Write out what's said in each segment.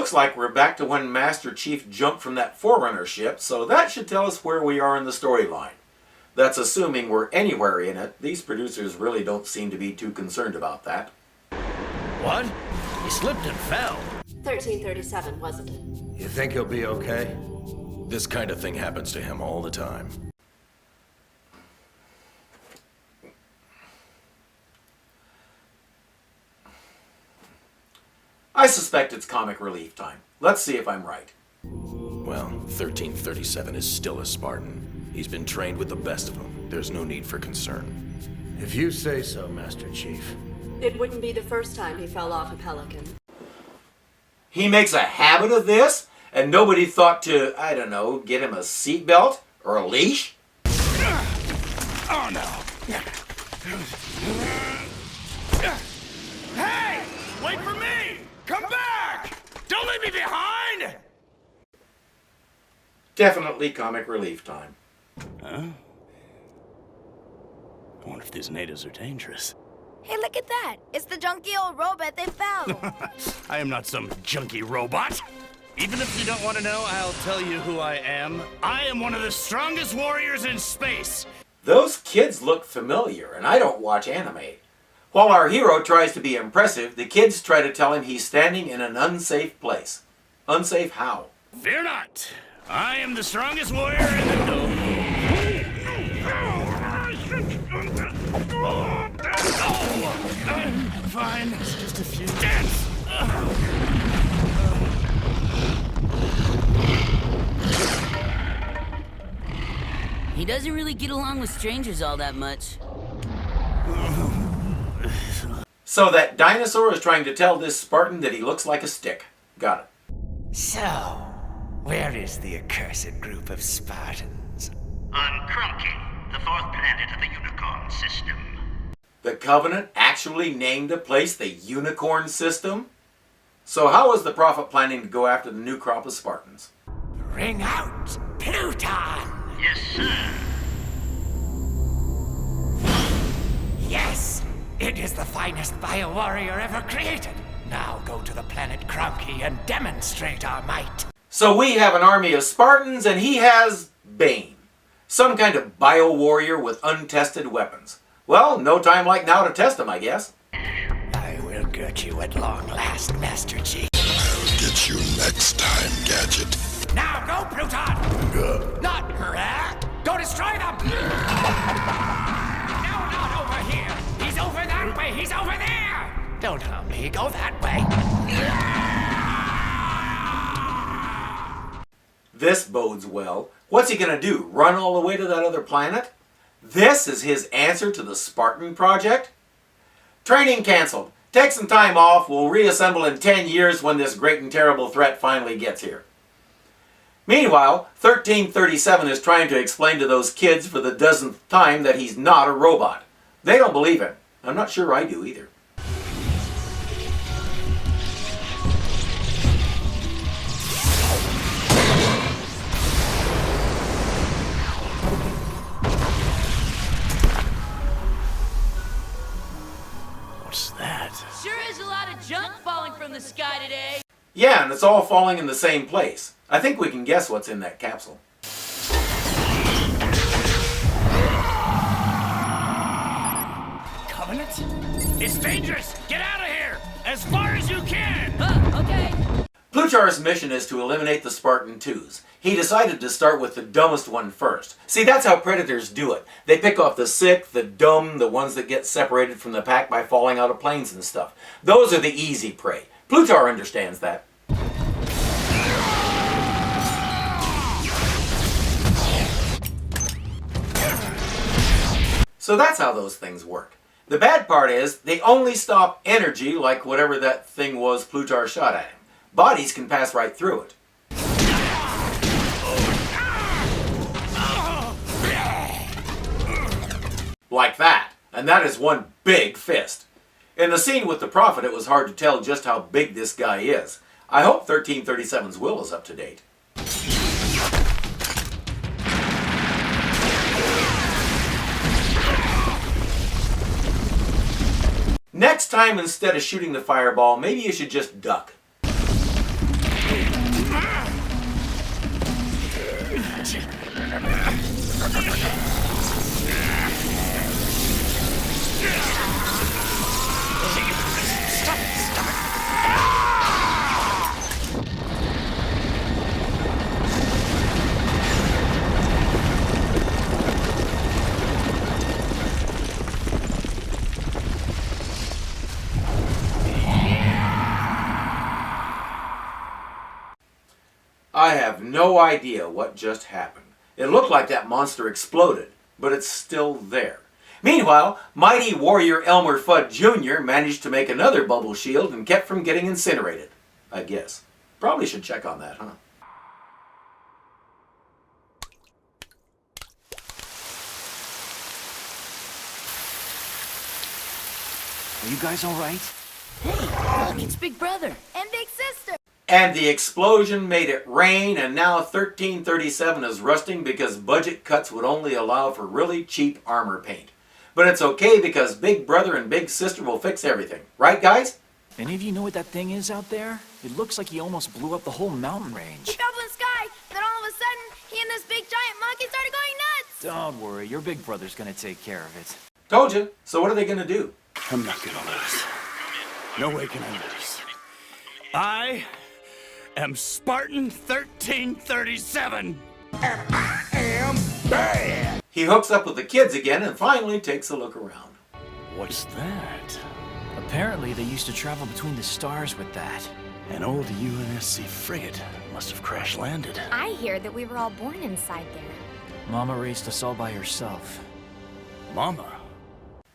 looks like we're back to when Master Chief jumped from that Forerunner ship, so that should tell us where we are in the storyline. That's assuming we're anywhere in it. These producers really don't seem to be too concerned about that. What? He slipped and fell. 1337, wasn't it? You think he'll be okay? This kind of thing happens to him all the time. I suspect it's comic relief time. Let's see if I'm right. Well, 1337 is still a Spartan. He's been trained with the best of them. There's no need for concern. If you say so, Master Chief. It wouldn't be the first time he fell off a Pelican. He makes a habit of this, and nobody thought to, I don't know, get him a seatbelt or a leash? Oh no! Hey! Wait for me! Come back! Don't leave me behind! Definitely comic relief time. Huh? I wonder if these natives are dangerous. Hey, look at that! It's the junky old robot they found! I am not some junky robot. Even if you don't want to know, I'll tell you who I am. I am one of the strongest warriors in space. Those kids look familiar, and I don't watch anime. While our hero tries to be impressive, the kids try to tell him he's standing in an unsafe place. Unsafe how? Fear not. I am the strongest warrior in the... Fine, it's just a few dents. He doesn't really get along with strangers all that much. So that dinosaur is trying to tell this Spartan that he looks like a stick. Got it. So, where is the accursed group of Spartans? On Krumki, the fourth planet of the Unicorn system. The Covenant actually named a place the Unicorn System? So how is the Prophet planning to go after the new crop of Spartans? Ring out, Pluton! Yes, sir. Yes, it is the finest bio-warrior ever created. Now go to the planet Krumki and demonstrate our might. So we have an army of Spartans and he has Bane. Some kind of bio-warrior with untested weapons. Well, no time like now to test them, I guess. I will get you at long last, Master Chief. I'll get you next time, Gadget. Now go, Pluton! Not her! Go destroy them! No, not over here! He's over that way! He's over there! Don't harm me, go that way! This bodes well. What's he gonna do, run all the way to that other planet? This is his answer to the Spartan project? Training canceled. Take some time off. We'll reassemble in 10 years when this great and terrible threat finally gets here. Meanwhile, 1337 is trying to explain to those kids for the dozenth time that he's not a robot. They don't believe him. I'm not sure I do either. What's that? Sure is a lot of junk falling from the sky today. Yeah, and it's all falling in the same place. I think we can guess what's in that capsule. Covenant? It's dangerous! Get out of here! As far as you can! Okay. Plutar's mission is to eliminate the Spartan 2s. He decided to start with the dumbest one first. See, that's how predators do it. They pick off the sick, the dumb, the ones that get separated from the pack by falling out of planes and stuff. Those are the easy prey. Plutar understands that. So that's how those things work. The bad part is, they only stop energy like whatever that thing was Plutar shot at him. Bodies can pass right through it. Like that. And that is one big fist. In the scene with the Prophet, it was hard to tell just how big this guy is. I hope 1337's will is up to date. Next time, instead of shooting the fireball, maybe you should just duck. have no idea what just happened. It looked like that monster exploded, but it's still there. Meanwhile, mighty warrior Elmer Fudd Jr. managed to make another bubble shield and kept from getting incinerated, I guess. Probably should check on that, huh? Are you guys alright? Hey, look, it's Big Brother. And Big Sister. And the explosion made it rain, and now 1337 is rusting because budget cuts would only allow for really cheap armor paint. But it's okay because Big Brother and Big Sister will fix everything. Right, guys? Any of you know what that thing is out there? It looks like he almost blew up the whole mountain range. He fell from the sky, then all of a sudden, he and this big giant monkey started going nuts. Don't worry, your Big Brother's gonna take care of it. Told you. So what are they going to do? I'm not gonna lose. No way can I lose. I am Spartan 1337. And I am bad. He hooks up with the kids again and finally takes a look around. What's that? Apparently, they used to travel between the stars with that. An old UNSC frigate must have crash landed. I hear that we were all born inside there. Mama raised us all by herself. Mama?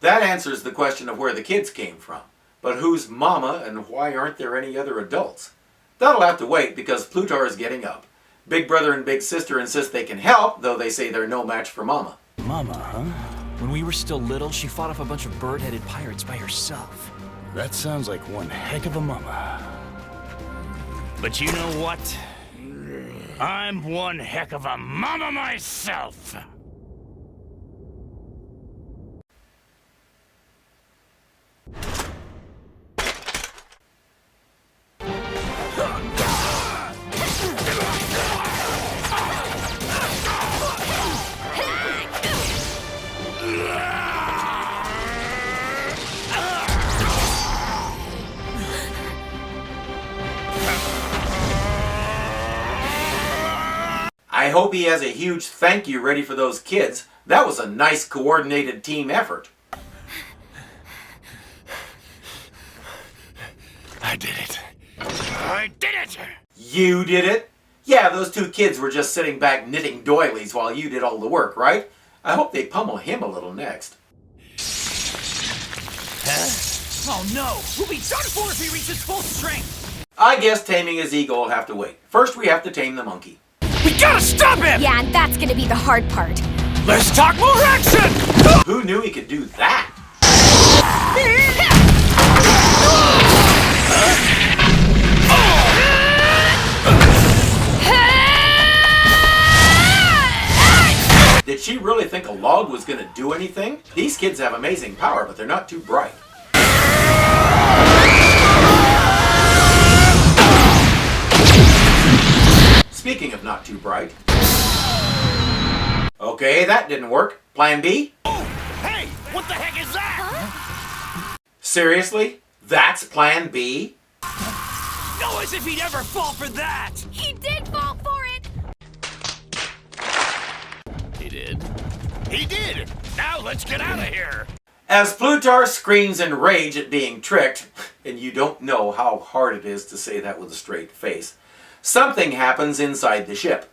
That answers the question of where the kids came from. But who's Mama and why aren't there any other adults? That'll have to wait because Plutar is getting up. Big Brother and Big Sister insist they can help, though they say they're no match for Mama. Mama, huh? When we were still little, she fought off a bunch of bird-headed pirates by herself. That sounds like one heck of a mama. But you know what? I'm one heck of a mama myself! I hope he has a huge thank you ready for those kids. That was a nice coordinated team effort. I did it. I did it! You did it? Yeah, those two kids were just sitting back knitting doilies while you did all the work, right? I hope they pummel him a little next. Huh? Oh no! We'll be done for if he reaches full strength! I guess taming his ego will have to wait. First we have to tame the monkey. We gotta stop him! Yeah, and that's gonna be the hard part. Let's talk more action! Who knew he could do that? Did she really think a log was gonna do anything? These kids have amazing power, but they're not too bright. Speaking of not too bright. Okay, that didn't work. Plan B? Oh, hey! What the heck is that? Seriously? That's Plan B? No, as if he'd ever fall for that! He did fall for it! He did. He did! Now let's get out of here! As Plutar screams in rage at being tricked, and you don't know how hard it is to say that with a straight face, something happens inside the ship.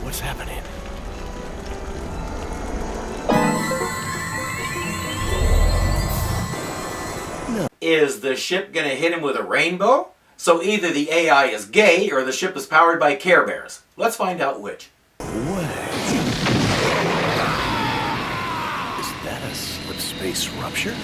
What's happening? Is the ship gonna hit him with a rainbow? So either the AI is gay or the ship is powered by Care Bears. Let's find out which. What? Is that a slip space rupture?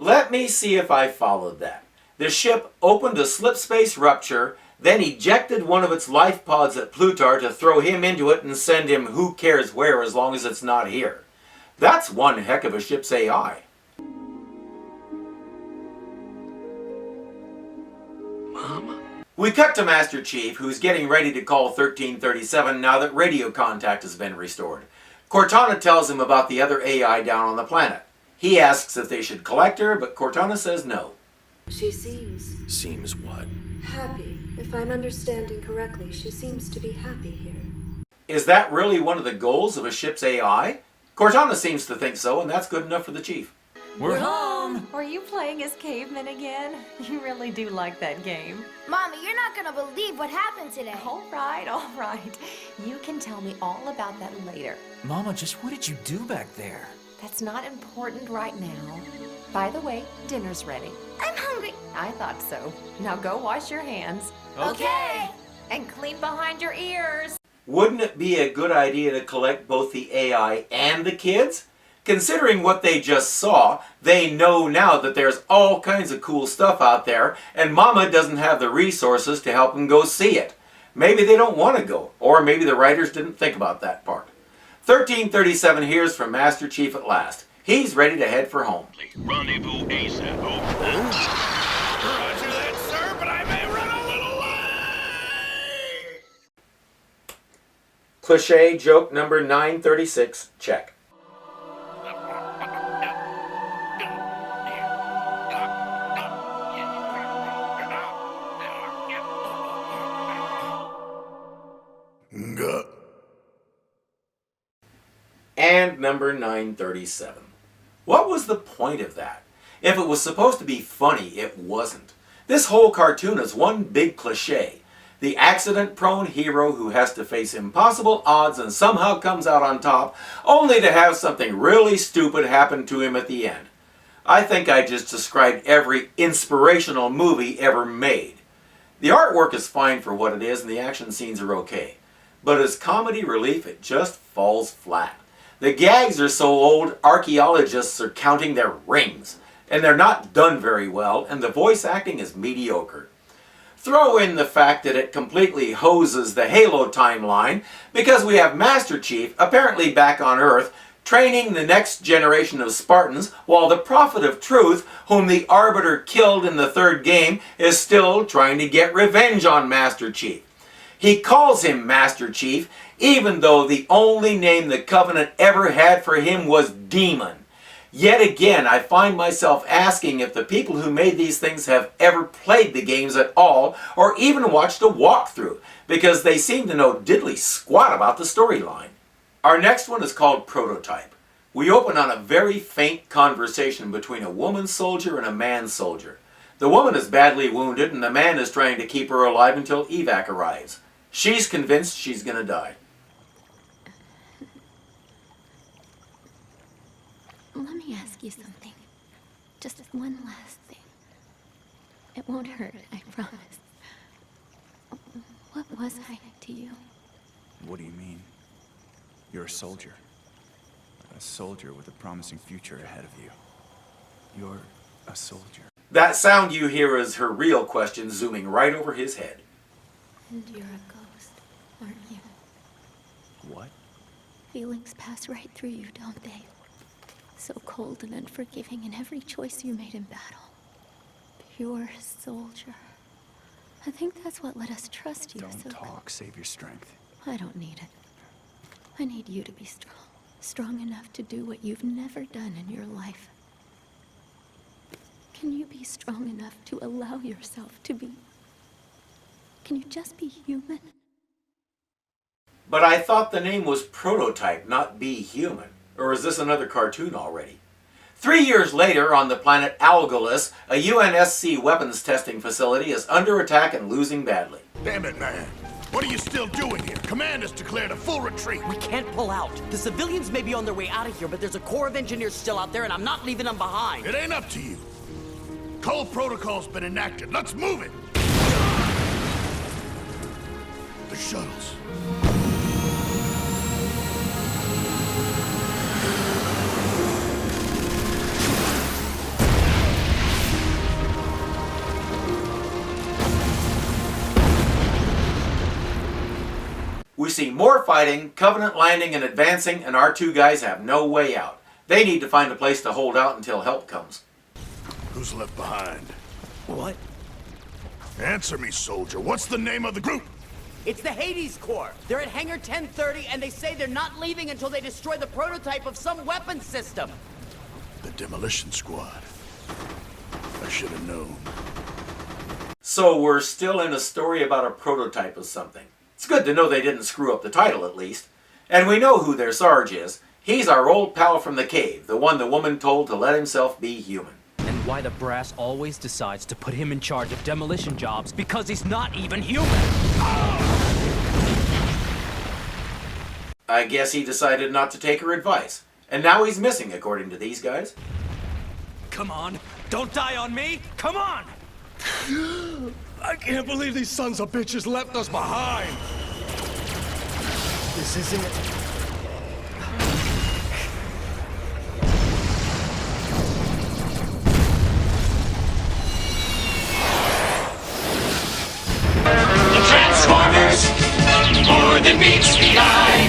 Let me see if I followed that. The ship opened a slip space rupture, then ejected one of its life pods at Plutar to throw him into it and send him who cares where as long as it's not here. That's one heck of a ship's AI. Mama? We cut to Master Chief, who's getting ready to call 1337 now that radio contact has been restored. Cortana tells him about the other AI down on the planet. He asks if they should collect her, but Cortana says no. She seems Seems what? happy. If I'm understanding correctly, she seems to be happy here. Is that really one of the goals of a ship's AI? Cortana seems to think so, and that's good enough for the Chief. We're home! Are you playing as cavemen again? You really do like that game. Mommy, you're not gonna believe what happened today. All right. You can tell me all about that later. Mama, just what did you do back there? That's not important right now. By the way, dinner's ready. I'm hungry. I thought so. Now go wash your hands. Okay. And clean behind your ears. Wouldn't it be a good idea to collect both the AI and the kids? Considering what they just saw, they know now that there's all kinds of cool stuff out there, and Mama doesn't have the resources to help them go see it. Maybe they don't want to go, or maybe the writers didn't think about that part. 1337 hears from Master Chief at last. He's ready to head for home. Rendezvous ASAP. Roger that, sir, but I may run a little late. Cliché joke number 936, check. And number 937. What was the point of that? If it was supposed to be funny, it wasn't. This whole cartoon is one big cliché. The accident-prone hero who has to face impossible odds and somehow comes out on top, only to have something really stupid happen to him at the end. I think I just described every inspirational movie ever made. The artwork is fine for what it is and the action scenes are okay. But as comedy relief, it just falls flat. The gags are so old, archaeologists are counting their rings. And they're not done very well, and the voice acting is mediocre. Throw in the fact that it completely hoses the Halo timeline, because we have Master Chief, apparently back on Earth, training the next generation of Spartans, while the Prophet of Truth, whom the Arbiter killed in the third game, is still trying to get revenge on Master Chief. He calls him Master Chief, even though the only name the Covenant ever had for him was Demon. Yet again, I find myself asking if the people who made these things have ever played the games at all, or even watched a walkthrough, because they seem to know diddly squat about the storyline. Our next one is called Prototype. We open on a very faint conversation between a woman soldier and a man soldier. The woman is badly wounded, and the man is trying to keep her alive until evac arrives. She's convinced she's gonna die. Let me ask you something. Just one last thing. It won't hurt, I promise. What was I to you? What do you mean? You're a soldier. A soldier with a promising future ahead of you. You're a soldier. That sound you hear is her real question zooming right over his head. And you're a ghost, aren't you? What? Feelings pass right through you, don't they? So cold and unforgiving in every choice you made in battle. Pure soldier. I think that's what let us trust you. Don't talk, save your strength. I don't need it. I need you to be strong. Strong enough to do what you've never done in your life. Can you be strong enough to allow yourself to be... Can you just be human? But I thought the name was Prototype, not Be Human. Or is this another cartoon already? 3 years later, on the planet Algolus, a UNSC weapons testing facility is under attack and losing badly. Damn it, man. What are you still doing here? Command has declared a full retreat. We can't pull out. The civilians may be on their way out of here, but there's a corps of engineers still out there, and I'm not leaving them behind. It ain't up to you. Cole protocol's been enacted. Let's move it. The shuttles. We see more fighting, Covenant landing and advancing, and our two guys have no way out. They need to find a place to hold out until help comes. Who's left behind? What? Answer me, soldier. What's the name of the group? It's the Hades Corps. They're at Hangar 1030, and they say they're not leaving until they destroy the prototype of some weapons system. The Demolition Squad. I should have known. So we're still in a story about a prototype of something. It's good to know they didn't screw up the title, at least. And we know who their Sarge is. He's our old pal from the cave, the one the woman told to let himself be human. And why the brass always decides to put him in charge of demolition jobs, because he's not even human. I guess he decided not to take her advice. And now he's missing, according to these guys. Come on, don't die on me! Come on! I can't believe these sons of bitches left us behind! This isn't it. The Transformers, more than meets the eye.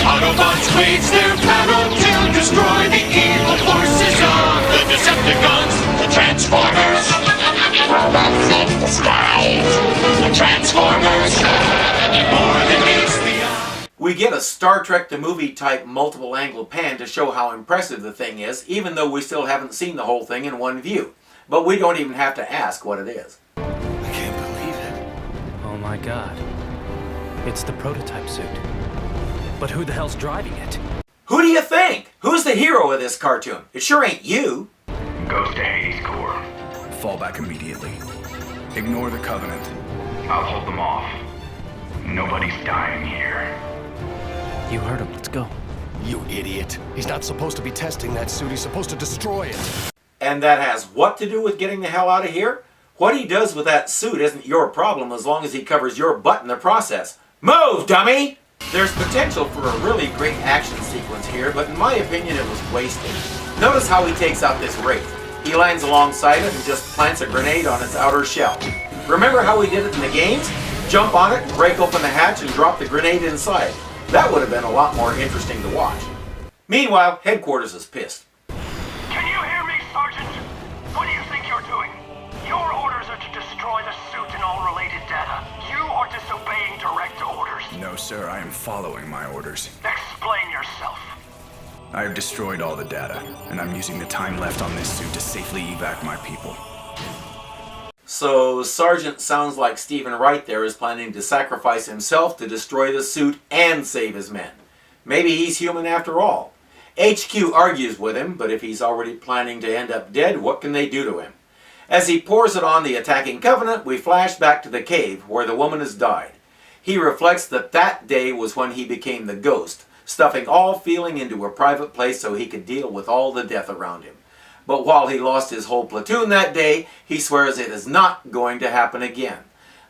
Autobots wage their battle to destroy the evil forces of the Decepticons. The Transformers, robots in disguise. The Transformers, more than meets the eye. We get a Star Trek the movie type multiple angle pan to show how impressive the thing is, even though we still haven't seen the whole thing in one view. But we don't even have to ask what it is. I can't believe it. Oh my god. It's the prototype suit. But who the hell's driving it? Who do you think? Who's the hero of this cartoon? It sure ain't you. Goes to Hades Corps. Fall back immediately. Ignore the Covenant. I'll hold them off. Nobody's dying here. You heard him. Let's go. You idiot. He's not supposed to be testing that suit. He's supposed to destroy it. And that has what to do with getting the hell out of here? What he does with that suit isn't your problem as long as he covers your butt in the process. Move, dummy! There's potential for a really great action sequence here, but in my opinion it was wasted. Notice how he takes out this Wraith. He lands alongside it and just plants a grenade on its outer shell. Remember how he did it in the games? Jump on it, break open the hatch, and drop the grenade inside. That would have been a lot more interesting to watch. Meanwhile, headquarters is pissed. Can you hear me, Sergeant? What do you think you're doing? Your orders are to destroy the suit and all related data. You are disobeying direct orders. No, sir, I am following my orders. Explain yourself. I have destroyed all the data, and I'm using the time left on this suit to safely evac my people. So, Sergeant sounds like Stephen Wright there is planning to sacrifice himself to destroy the suit and save his men. Maybe he's human after all. HQ argues with him, but if he's already planning to end up dead, what can they do to him? As he pours it on the attacking Covenant, we flash back to the cave where the woman has died. He reflects that that day was when he became the ghost, stuffing all feeling into a private place so he could deal with all the death around him. But while he lost his whole platoon that day, he swears it is not going to happen again.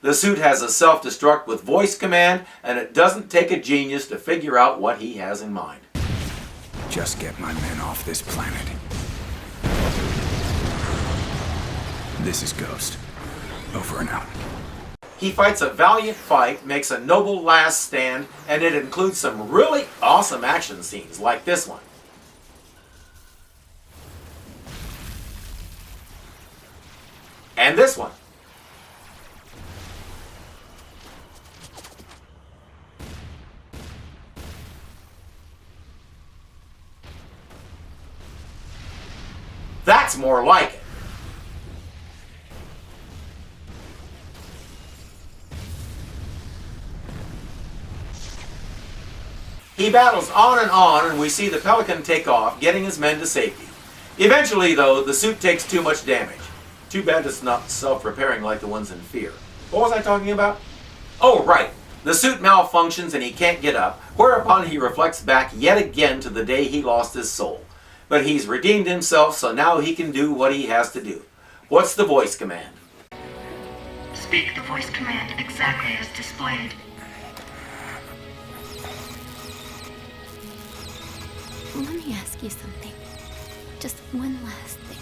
The suit has a self-destruct with voice command, and it doesn't take a genius to figure out what he has in mind. Just get my men off this planet. This is Ghost. Over and out. He fights a valiant fight, makes a noble last stand, and it includes some really awesome action scenes like this one. And this one. That's more like it. He battles on, and we see the Pelican take off, getting his men to safety. Eventually, though, the suit takes too much damage. Too bad it's not self-repairing like the ones in Fear. What was I talking about? Oh, right. The suit malfunctions and he can't get up, whereupon he reflects back yet again to the day he lost his soul. But he's redeemed himself, so now he can do what he has to do. What's the voice command? Speak the voice command exactly as displayed. Let me ask you something. Just one last thing.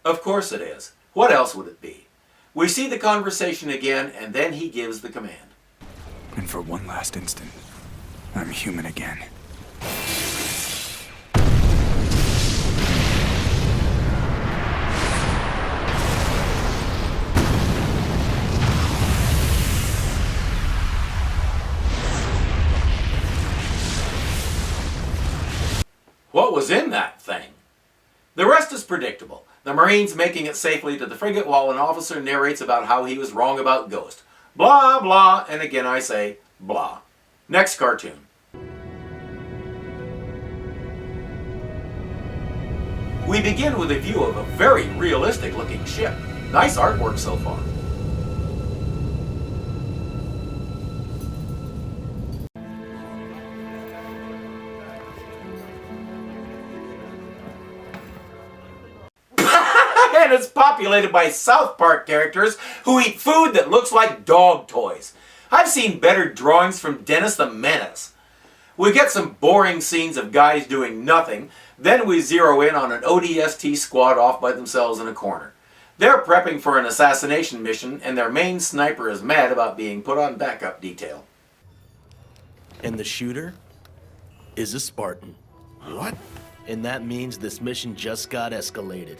Of course it is. What else would it be? We see the conversation again, and then he gives the command. And for one last instant, I'm human again. was in that thing? The rest is predictable. The Marines making it safely to the frigate while an officer narrates about how he was wrong about Ghost. Blah, blah, and again I say, blah. Next cartoon. We begin with a view of a very realistic looking ship. Nice artwork so far. And it's populated by South Park characters who eat food that looks like dog toys. I've seen better drawings from Dennis the Menace. We get some boring scenes of guys doing nothing, then we zero in on an ODST squad off by themselves in a corner. They're prepping for an assassination mission, and their main sniper is mad about being put on backup detail. And the shooter is a Spartan. What? And that means this mission just got escalated.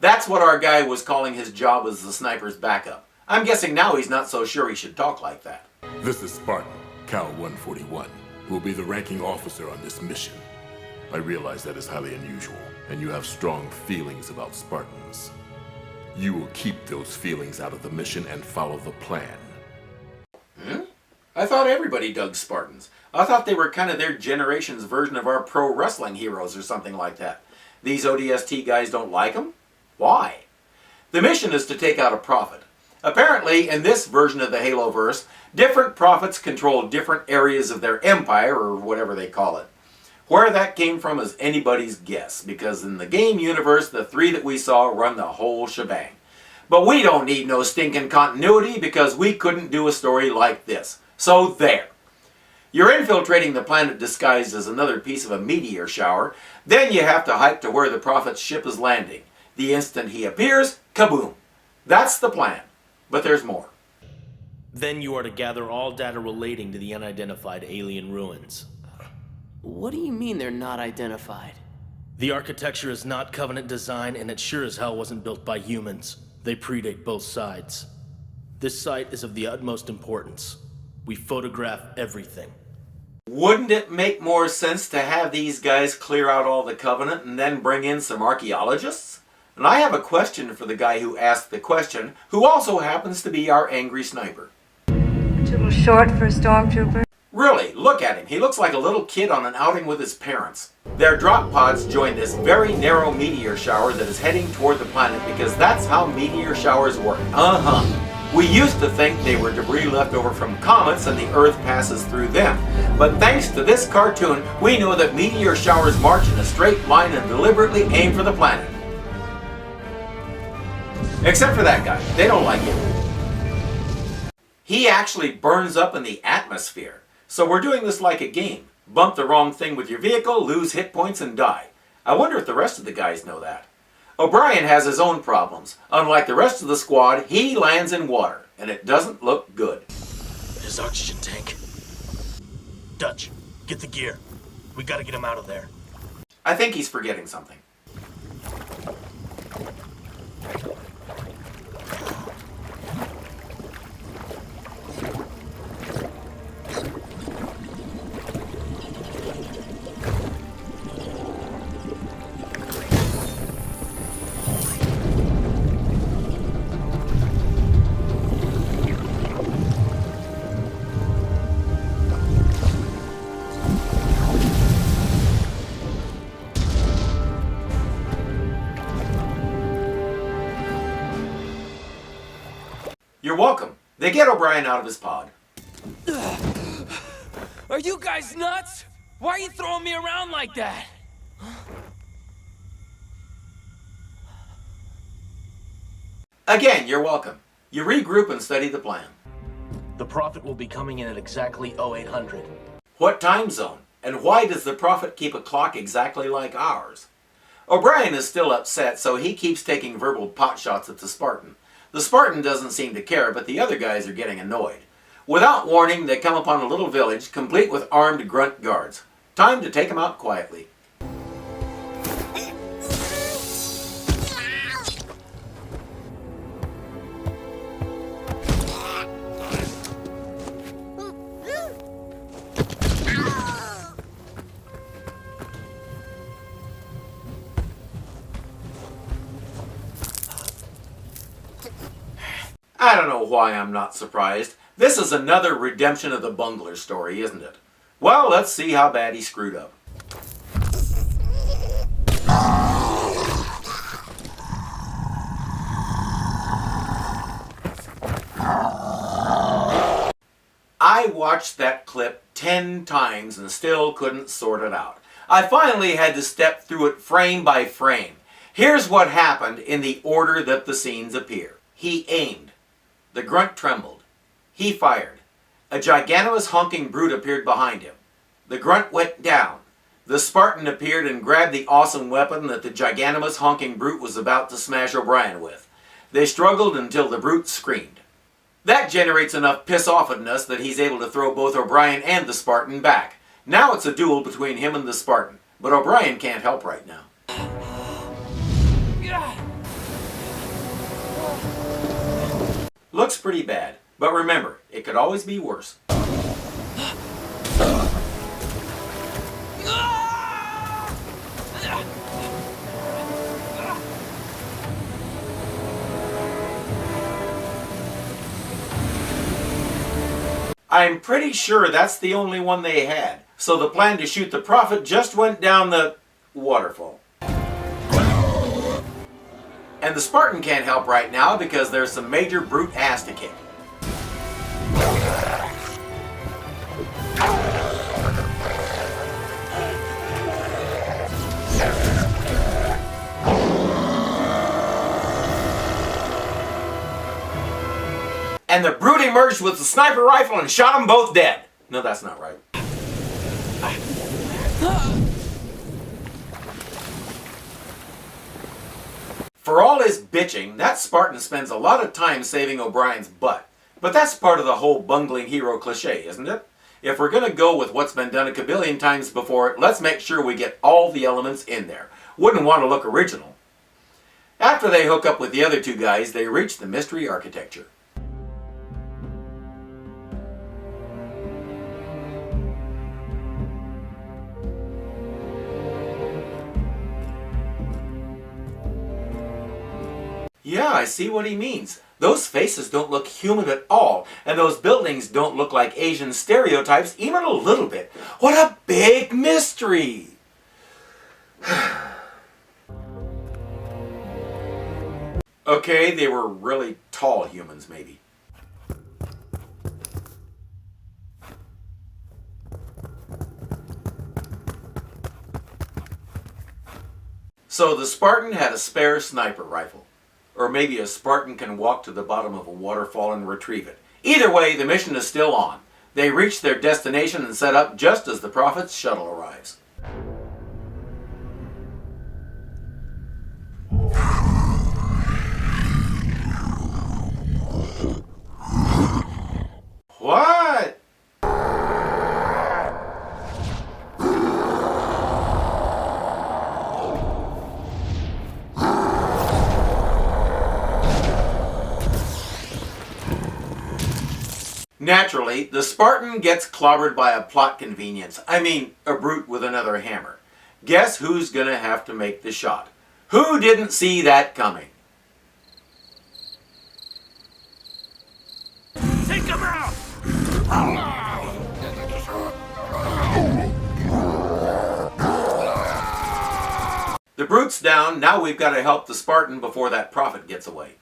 That's what our guy was calling his job as the sniper's backup. I'm guessing now he's not so sure he should talk like that. This is Spartan, Cal 141, who will be the ranking officer on this mission. I realize that is highly unusual, and you have strong feelings about Spartans. You will keep those feelings out of the mission and follow the plan. I thought everybody dug Spartans. I thought they were kind of their generation's version of our pro wrestling heroes or something like that. These ODST guys don't like them? Why? The mission is to take out a prophet. Apparently, in this version of the Haloverse, different prophets control different areas of their empire, or whatever they call it. Where that came from is anybody's guess, because in the game universe, the three that we saw run the whole shebang. But we don't need no stinking continuity, because we couldn't do a story like this. So there. You're infiltrating the planet disguised as another piece of a meteor shower, then you have to hike to where the prophet's ship is landing. The instant he appears, kaboom. That's the plan. But there's more. Then you are to gather all data relating to the unidentified alien ruins. What do you mean they're not identified? The architecture is not Covenant design, and it sure as hell wasn't built by humans. They predate both sides. This site is of the utmost importance. We photograph everything. Wouldn't it make more sense to have these guys clear out all the Covenant and then bring in some archaeologists? And I have a question for the guy who asked the question, who also happens to be our angry sniper. A little short for a stormtrooper. Really, look at him. He looks like a little kid on an outing with his parents. Their drop pods join this very narrow meteor shower that is heading toward the planet because that's how meteor showers work. We used to think they were debris left over from comets and the Earth passes through them. But thanks to this cartoon, we know that meteor showers march in a straight line and deliberately aim for the planet. Except for that guy. They don't like him. He actually burns up in the atmosphere. So we're doing this like a game. Bump the wrong thing with your vehicle, lose hit points, and die. I wonder if the rest of the guys know that. O'Brien has his own problems. Unlike the rest of the squad, he lands in water, and it doesn't look good. His oxygen tank. Dutch, get the gear. We gotta get him out of there. I think he's forgetting something. You're welcome. They get O'Brien out of his pod. Are you guys nuts? Why are you throwing me around like that? Again, you're welcome. You regroup and study the plan. The Prophet will be coming in at exactly 0800. What time zone? And why does the Prophet keep a clock exactly like ours? O'Brien is still upset, so he keeps taking verbal potshots at the Spartan. The Spartan doesn't seem to care, but the other guys are getting annoyed. Without warning, they come upon a little village, complete with armed grunt guards. Time to take them out quietly. I don't know why I'm not surprised. This is another redemption of the bungler story, isn't it? Well, let's see how bad he screwed up. I watched that clip 10 times and still couldn't sort it out. I finally had to step through it frame by frame. Here's what happened in the order that the scenes appear. He aimed. The grunt trembled. He fired. A giganimous honking brute appeared behind him. The grunt went down. The Spartan appeared and grabbed the awesome weapon that the giganimous honking brute was about to smash O'Brien with. They struggled until the brute screamed. That generates enough piss-offedness that he's able to throw both O'Brien and the Spartan back. Now it's a duel between him and the Spartan, but O'Brien can't help right now. Looks pretty bad, but remember, it could always be worse. I'm pretty sure that's the only one they had, so the plan to shoot the Prophet just went down the waterfall. And the Spartan can't help right now because there's some major brute ass to kick. And the brute emerged with the sniper rifle and shot them both dead. No, that's not right. For all his bitching, that Spartan spends a lot of time saving O'Brien's butt. But that's part of the whole bungling hero cliche, isn't it? If we're going to go with what's been done a kabillion times before, let's make sure we get all the elements in there. Wouldn't want to look original. After they hook up with the other two guys, they reach the mystery architecture. Yeah, I see what he means. Those faces don't look human at all, and those buildings don't look like Asian stereotypes even a little bit. What a big mystery! Okay, they were really tall humans, maybe. So the Spartan had a spare sniper rifle. Or maybe a Spartan can walk to the bottom of a waterfall and retrieve it. Either way, the mission is still on. They reach their destination and set up just as the Prophet's shuttle arrives. What? Naturally, the Spartan gets clobbered by a plot convenience. I mean, a brute with another hammer. Guess who's gonna have to make the shot? Who didn't see that coming? Take him out! The brute's down. Now we've got to help the Spartan before that Prophet gets away.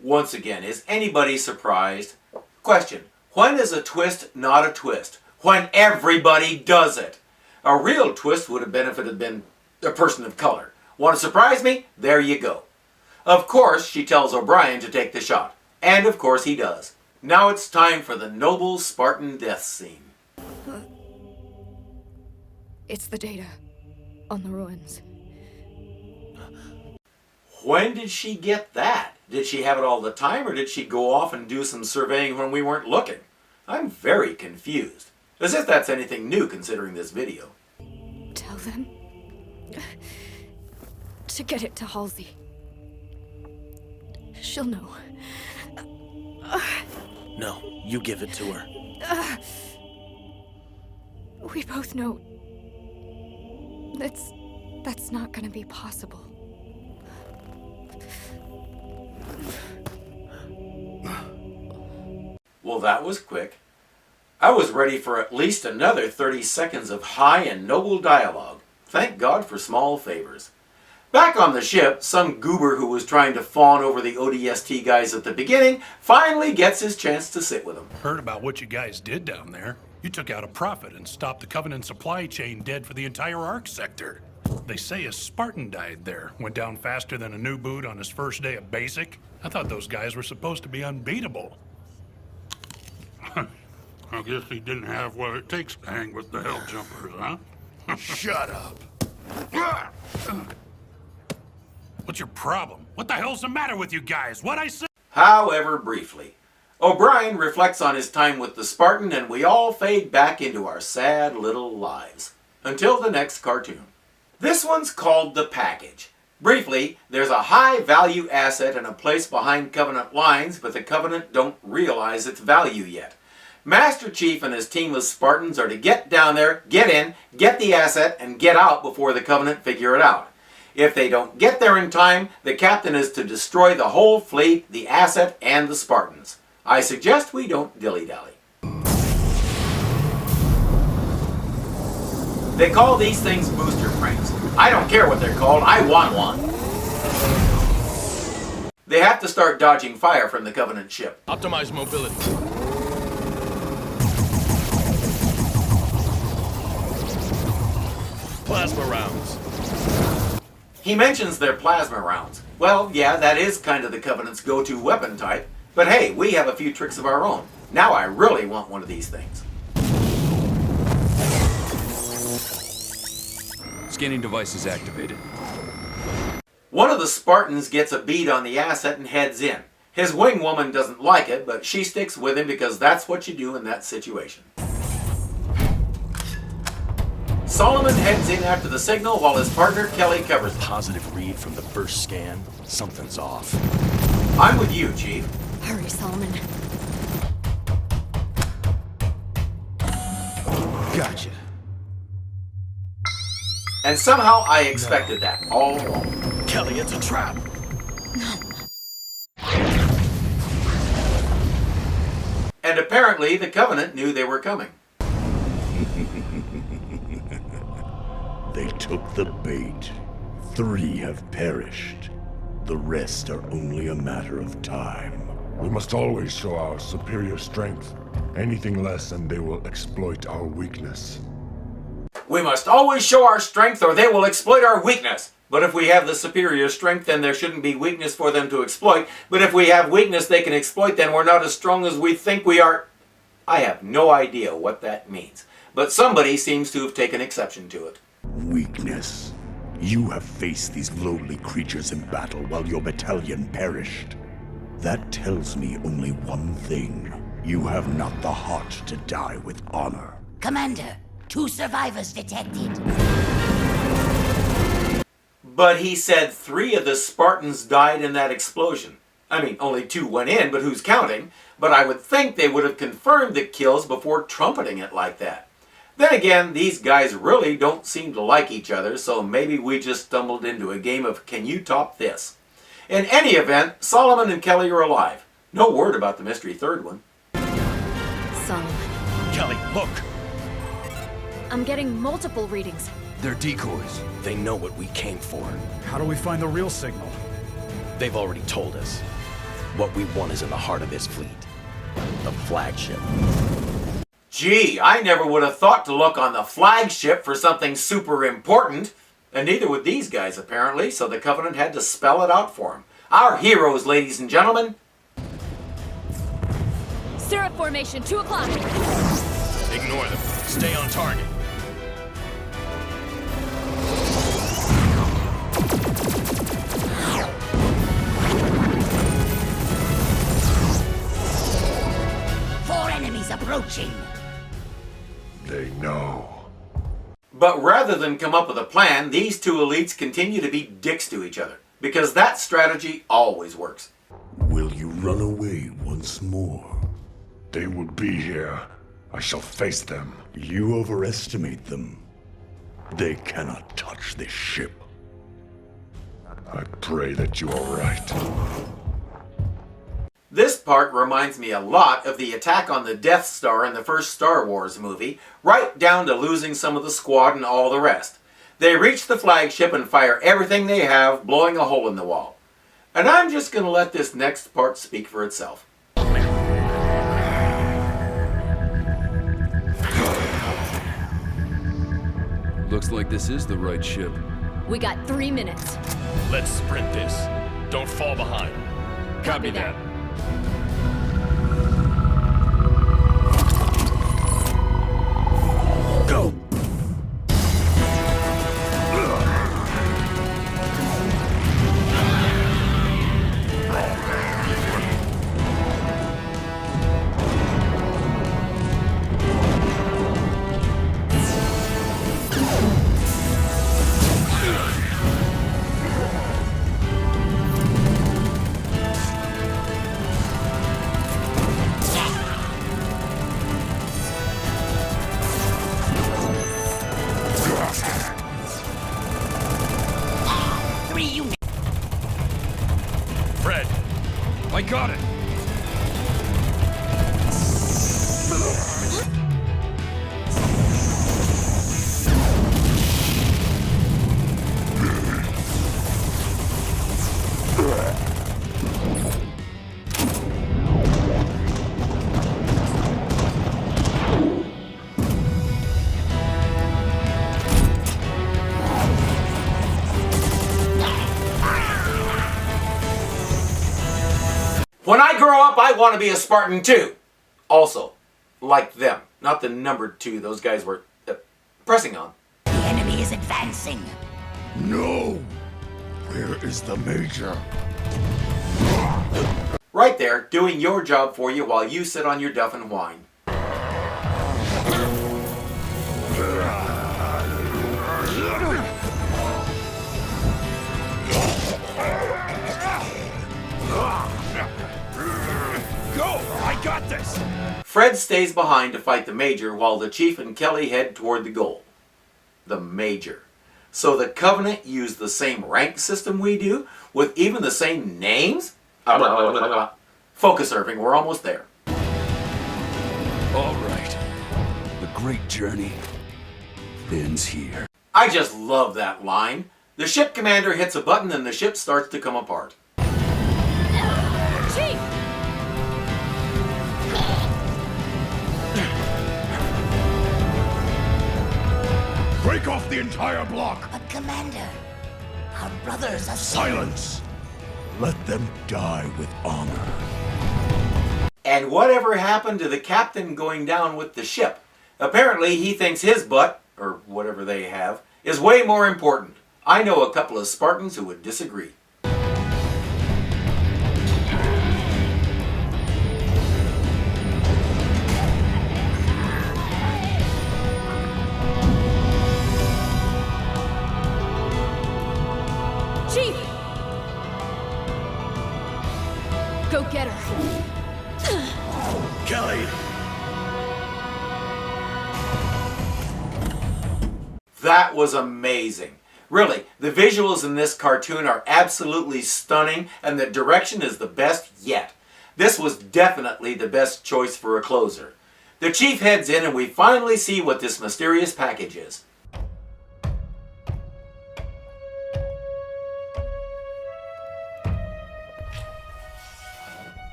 Once again, is anybody surprised? Question: when is a twist not a twist? When everybody does it. A real twist would have been a person of color. Want to surprise me? There you go. Of course, she tells O'Brien to take the shot. And of course he does. Now it's time for the noble Spartan death scene. It's the data on the ruins. When did she get that? Did she have it all the time, or did she go off and do some surveying when we weren't looking? I'm very confused. As if that's anything new considering this video. Tell them to get it to Halsey. She'll know. No, you give it to her. We both know that's not gonna be possible. Well, that was quick. I was ready for at least another 30 seconds of high and noble dialogue. Thank God for small favors. Back on the ship, some goober who was trying to fawn over the ODST guys at the beginning finally gets his chance to sit with them. Heard about what you guys did down there. You took out a profit and stopped the Covenant supply chain dead for the entire Ark sector. They say a Spartan died there, went down faster than a new boot on his first day of basic. I thought those guys were supposed to be unbeatable. I guess he didn't have what it takes to hang with the hell jumpers, huh? Shut up. What's your problem? What the hell's the matter with you guys? What'd I say? However, briefly. O'Brien reflects on his time with the Spartan, and we all fade back into our sad little lives. Until the next cartoon. This one's called The Package. Briefly, there's a high-value asset in a place behind Covenant lines, but the Covenant don't realize its value yet. Master Chief and his team of Spartans are to get down there, get in, get the asset, and get out before the Covenant figure it out. If they don't get there in time, the captain is to destroy the whole fleet, the asset, and the Spartans. I suggest we don't dilly-dally. They call these things booster pranks. I don't care what they're called, I want one. They have to start dodging fire from the Covenant ship. Optimize mobility. Plasma rounds. He mentions their plasma rounds. Well, yeah, that is kind of the Covenant's go-to weapon type. But hey, we have a few tricks of our own. Now I really want one of these things. Scanning device is activated. One of the Spartans gets a bead on the asset and heads in. His wing woman doesn't like it, but she sticks with him because that's what you do in that situation. Solomon heads in after the signal while his partner Kelly covers it. Positive read from the first scan. Something's off. I'm with you, Chief. Hurry, Solomon. Gotcha. And somehow I expected that all along. Kelly, it's a trap. And apparently the Covenant knew they were coming. They took the bait. 3 have perished. The rest are only a matter of time. We must always show our superior strength. Anything less and they will exploit our weakness. We must always show our strength or they will exploit our weakness. But if we have the superior strength, then there shouldn't be weakness for them to exploit. But if we have weakness they can exploit, then we're not as strong as we think we are. I have no idea what that means. But somebody seems to have taken exception to it. Weakness. You have faced these lowly creatures in battle while your battalion perished. That tells me only one thing. You have not the heart to die with honor. Commander, 2 survivors detected. But he said 3 of the Spartans died in that explosion. I mean, only 2 went in, but who's counting? But I would think they would have confirmed the kills before trumpeting it like that. Then again, these guys really don't seem to like each other, so maybe we just stumbled into a game of can you top this? In any event, Solomon and Kelly are alive. No word about the mystery 3rd one. Solomon. Kelly, look! I'm getting multiple readings. They're decoys. They know what we came for. How do we find the real signal? They've already told us. What we want is in the heart of his fleet. The flagship. Gee, I never would have thought to look on the flagship for something super important. And neither would these guys, apparently, so the Covenant had to spell it out for them. Our heroes, ladies and gentlemen. Syrup formation, 2 o'clock. Ignore them. Stay on target. Four enemies approaching. They know. But rather than come up with a plan, these 2 elites continue to be dicks to each other. Because that strategy always works. Will you run away once more? They will be here. I shall face them. You overestimate them. They cannot touch this ship. I pray that you are right. This part reminds me a lot of the attack on the Death Star in the first Star Wars movie, right down to losing some of the squad and all the rest. They reach the flagship and fire everything they have, blowing a hole in the wall. And I'm just going to let this next part speak for itself. Looks like this is the right ship. We got 3 minutes. Let's sprint this. Don't fall behind. Copy that. Go! Fred, I got it. When I grow up, I want to be a Spartan too. Also, like them. Not the number 2 those guys were pressing on. The enemy is advancing. No! Where is the Major? Right there, doing your job for you while you sit on your duff and whine. Go! I got this! Fred stays behind to fight the Major while the Chief and Kelly head toward the goal. The Major. So the Covenant use the same rank system we do, with even the same names? Focus, Irving, we're almost there. All right. The great journey ends here. I just love that line. The ship commander hits a button and the ship starts to come apart. Chief! Break off the entire block! But Commander, our brothers are... Silence! Let them die with honor. And whatever happened to the captain going down with the ship? Apparently he thinks his butt, or whatever they have, is way more important. I know a couple of Spartans who would disagree. Chief! Go get her. Kelly! That was amazing. Really, the visuals in this cartoon are absolutely stunning and the direction is the best yet. This was definitely the best choice for a closer. The Chief heads in and we finally see what this mysterious package is.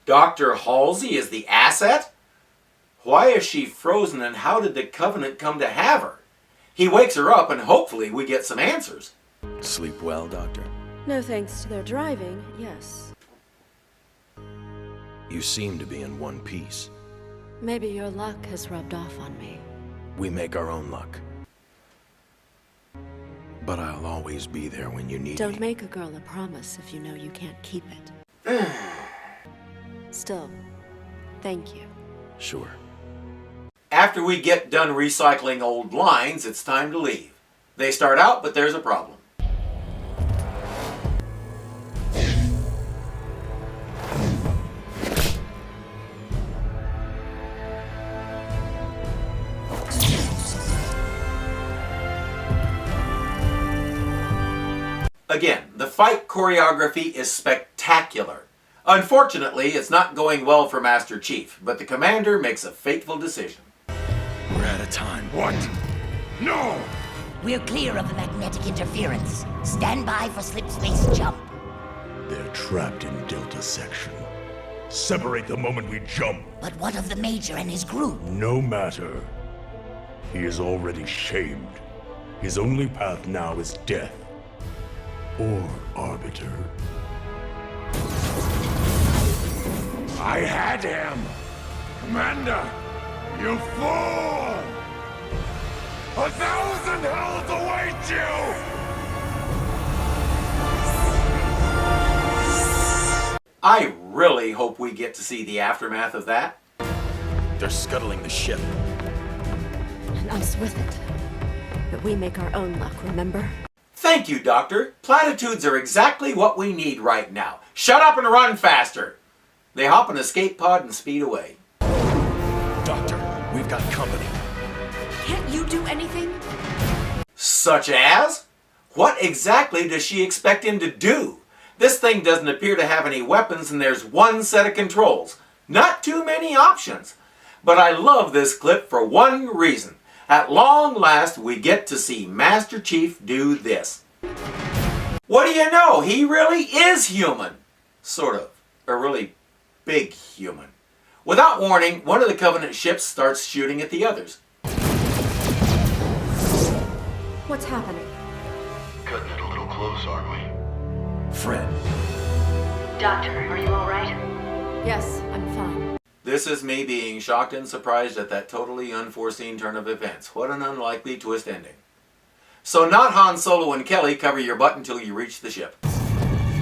Dr. Halsey is the asset? Why is she frozen and how did the Covenant come to have her? He wakes her up and hopefully we get some answers. Sleep well, Doctor? No thanks to their driving, yes. You seem to be in one piece. Maybe your luck has rubbed off on me. We make our own luck. But I'll always be there when you need me. Don't make a girl a promise if you know you can't keep it. Still, thank you. Sure. After we get done recycling old lines, it's time to leave. They start out, but there's a problem. Again, the fight choreography is spectacular. Unfortunately, it's not going well for Master Chief, but the commander makes a fateful decision. We're out of time. What? No! We're clear of the magnetic interference. Stand by for slip space jump. They're trapped in Delta Section. Separate the moment we jump. But what of the Major and his group? No matter. He is already shamed. His only path now is death. Or Arbiter. I had him! Commander! You fool! 1,000 hells await you! I really hope we get to see the aftermath of that. They're scuttling the ship. And us with it. But we make our own luck, remember? Thank you, Doctor. Platitudes are exactly what we need right now. Shut up and run faster! They hop an escape pod and speed away. Doctor, we've got company. Can't you do anything? Such as? What exactly does she expect him to do? This thing doesn't appear to have any weapons and there's one set of controls. Not too many options. But I love this clip for one reason. At long last, we get to see Master Chief do this. What do you know? He really is human. Sort of. A really big human. Without warning, one of the Covenant ships starts shooting at the others. What's happening? Cutting it a little close, aren't we? Fred. Doctor, are you alright? Yes, I'm fine. This is me being shocked and surprised at that totally unforeseen turn of events. What an unlikely twist ending. So not Han Solo and Kelly cover your butt until you reach the ship.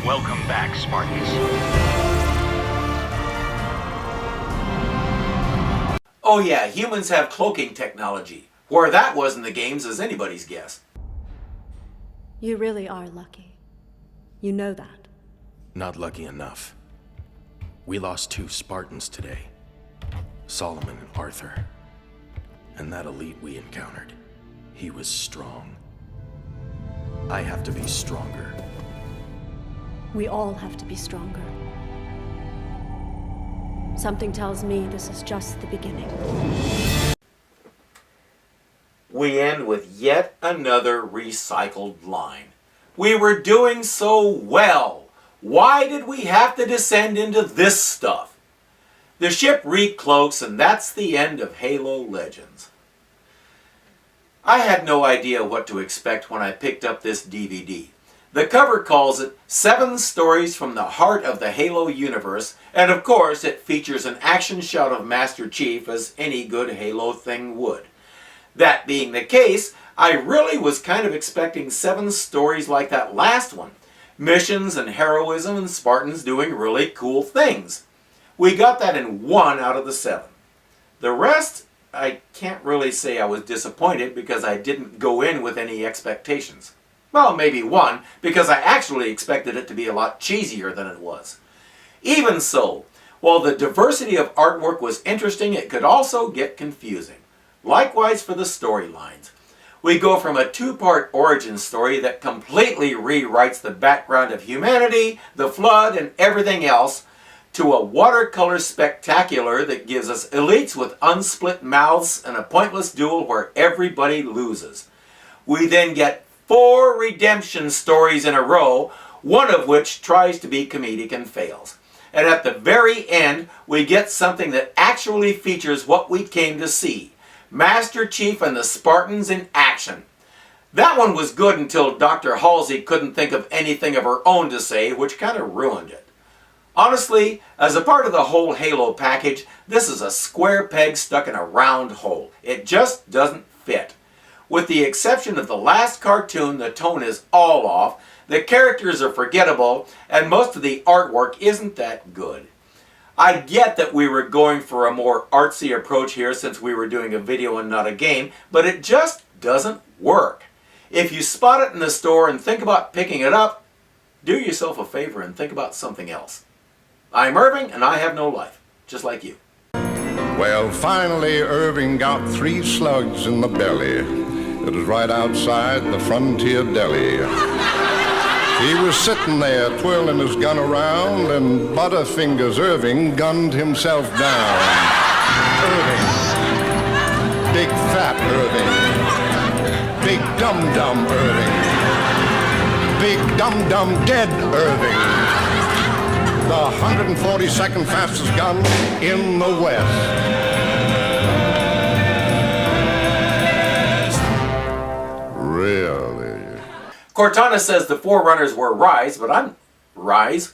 Welcome back, Spartans. Oh yeah, humans have cloaking technology. Where that was in the games is anybody's guess. You really are lucky. You know that. Not lucky enough. We lost 2 Spartans today. Solomon and Arthur. And that elite we encountered. He was strong. I have to be stronger. We all have to be stronger. Something tells me this is just the beginning. We end with yet another recycled line. We were doing so well. Why did we have to descend into this stuff? The ship recloaks, and that's the end of Halo Legends. I had no idea what to expect when I picked up this DVD. The cover calls it 7 Stories from the Heart of the Halo Universe, and of course it features an action shot of Master Chief as any good Halo thing would. That being the case, I really was kind of expecting 7 stories like that last one. Missions and heroism and Spartans doing really cool things. We got that in 1 out of the 7. The rest, I can't really say I was disappointed because I didn't go in with any expectations. Well, maybe 1, because I actually expected it to be a lot cheesier than it was. Even so, while the diversity of artwork was interesting, it could also get confusing. Likewise for the storylines. We go from a 2-part origin story that completely rewrites the background of humanity, the flood, and everything else, to a watercolor spectacular that gives us elites with unsplit mouths and a pointless duel where everybody loses. We then get 4 redemption stories in a row, one of which tries to be comedic and fails. And at the very end, we get something that actually features what we came to see. Master Chief and the Spartans in action. That one was good until Dr. Halsey couldn't think of anything of her own to say, which kind of ruined it. Honestly, as a part of the whole Halo package, this is a square peg stuck in a round hole. It just doesn't fit. With the exception of the last cartoon, the tone is all off, the characters are forgettable, and most of the artwork isn't that good. I get that we were going for a more artsy approach here since we were doing a video and not a game, but it just doesn't work. If you spot it in the store and think about picking it up, do yourself a favor and think about something else. I'm Irving, and I have no life, just like you. Well, finally, Irving got 3 slugs in the belly. It was right outside the Frontier Deli. He was sitting there twirling his gun around, and Butterfingers Irving gunned himself down. Irving. Big fat Irving. Big dum-dum Irving. Big dum-dum dead Irving. The 142nd fastest gun in the West. Really? Cortana says the Forerunners were Rise, but I'm Rise.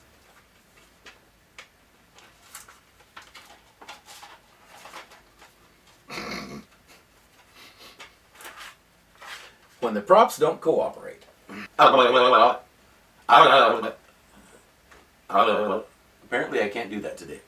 When the props don't cooperate. Apparently I can't do that today.